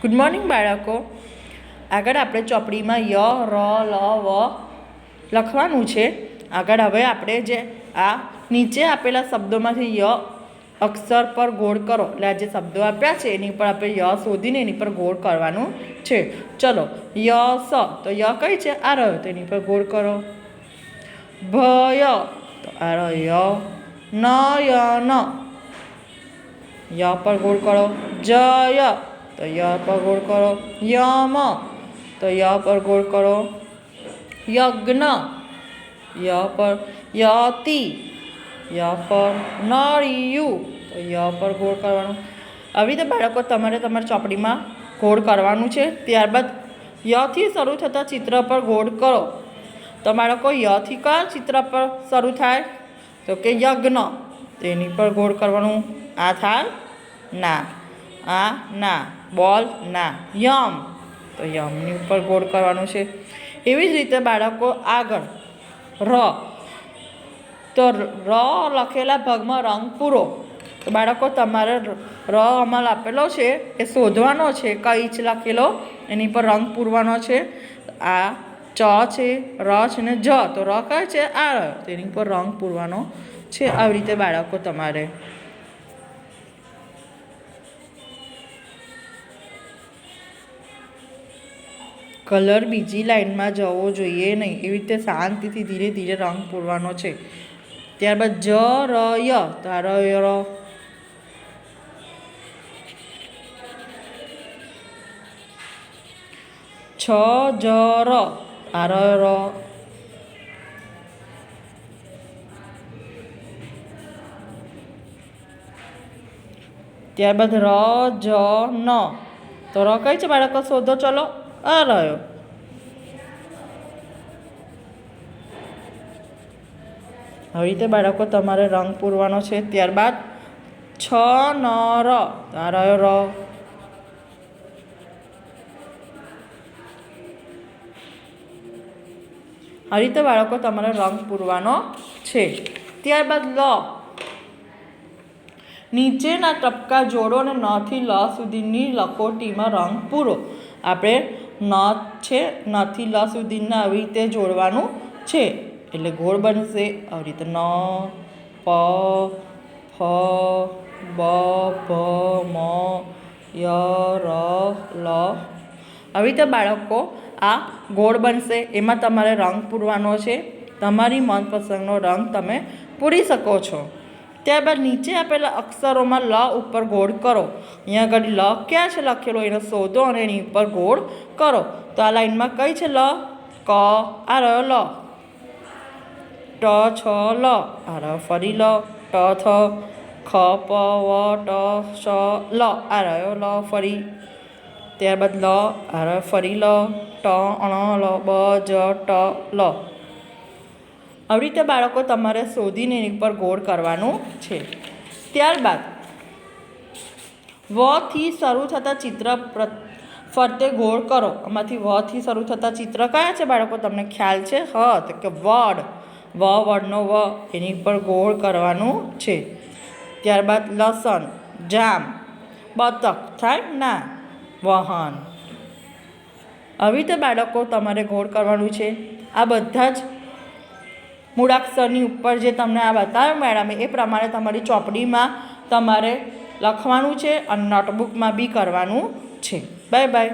Good morning બાળકો. આગળ આપણે ચોપડીમાં ય ર લ વ લખવાનું છે. આગળ હવે આપણે જે આ નીચે આપેલા શબ્દોમાંથી ય અક્ષર પર ગોળ કરો. એટલે આ જે શબ્દો આપ્યા છે એની પર આપણે ય શોધીને એની પર ગોળ કરવાનું છે. ચલો, ય સ તો ય કઈ છે? આ રહ્યો, તો એની પર ગોળ કરો. ભય તો આ રહ્યો ય. નયન ય પર ગોળ કરો. જય તો ય પર ગોળ કરો. યમ તો ય પર ગોળ કરો. યજ્ઞ ય પર. યતિ ય પર. નળિયું તો ય પર ગોળ કરવાનું. આવી રીતે બાળકો તમારે તમારી ચોપડીમાં ગોળ કરવાનું છે. ત્યારબાદ યથી શરૂ થતા ચિત્ર પર ગોળ કરો. તો બાળકો યથી કયા ચિત્ર પર શરૂ થાય? તો કે યજ્ઞ, તેની પર ગોળ કરવાનું. આ થાય ના, આ ના, બોલ ના. યમ તો યમની ઉપર ગોળ કરવાનું છે. એવી જ રીતે બાળકો આગળ ર તો ર લખેલા ભાગમાં રંગ પૂરો. તો બાળકો તમારે ર અમલ આપેલો છે એ શોધવાનો છે. કઈ જ લખેલો એની પર રંગ પૂરવાનો છે. આ ચ છે, ર છે ને જ. તો ર કયો છે? આ રહ્યો, તેની પર રંગ પૂરવાનો છે. આવી રીતે બાળકો તમારે કલર બીજી લાઈનમાં જવો જોઈએ નહીં. એવી રીતે શાંતિથી ધીરે ધીરે રંગ પૂરવાનો છે. ત્યારબાદ જ ર ય તો આ ર. છ જ ર આ ર. ત્યારબાદ ર જ ન તો ર કઈ છે બાળકો? શોધો ચલો. આ રહ્યો. આવી રીતે બાળકો તમારે રંગ પૂરવાનો છે. ત્યારબાદ છ ન ર તો આ રહ્યો ર. આવી રીતે બાળકો તમારે રંગ પૂરવાનો છે. ત્યારબાદ લ નીચેના ટપકા જોડો અને ન થી લ સુધીની લખોટીમાં રંગ પૂરો. આપણે ન છે, ન થી લ સુધીના આવી રીતે જોડવાનું છે. એટલે ગોળ બનશે. આવી રીતે ન, પ, ફ, બ, ભ, મ, ય, ર, લ. આવી રીતે બાળકો આ ગોળ બનશે. એમાં તમારે રંગ પૂરવાનો છે. તમારી મનપસંદનો રંગ તમે પૂરી શકો છો. ત્યારબાદ નીચે આપેલા અક્ષરોમાં લ ઉપર ગોળ કરો. અહીંયા આગળ લ ક્યાં છે લખેલો એને શોધો અને એની ઉપર ગોળ કરો. તો આ લાઈનમાં કઈ છે? લ, ક, આ રહ્યો લ. ટ, છ, લ આ રહ્યો ફરી લ. ટ, થ, ખ, પ, વ, ટ, શ, લ આ રહ્યો લ ફરી. ત્યારબાદ લ આ રહ્યો ફરી લ. ટ, ણ, લ, બ, જ, ટ, લ. આવી રીતે બાળકો તમારે શોધીને એની પર ગોળ કરવાનું છે. ત્યારબાદ વ થી શરૂ થતા ચિત્ર ફરતે ગોળ કરો. આમાંથી વ થી શરૂ થતા ચિત્ર કયા છે બાળકો? તમને ખ્યાલ છે? હ તો કે વડ. વ વડનો વ, એની પર ગોળ કરવાનું છે. ત્યારબાદ લસણ, જામ, બતક થાય ના, વાહન. આવી રીતે બાળકો તમારે ગોળ કરવાનું છે. આ બધા જ મૂળાક્ષરની ઉપર જે તમને આ બતાવ્યું મેડમે એ પ્રમાણે તમારી ચોપડીમાં તમારે લખવાનું છે અને નોટબુકમાં બી કરવાનું છે. Bye bye.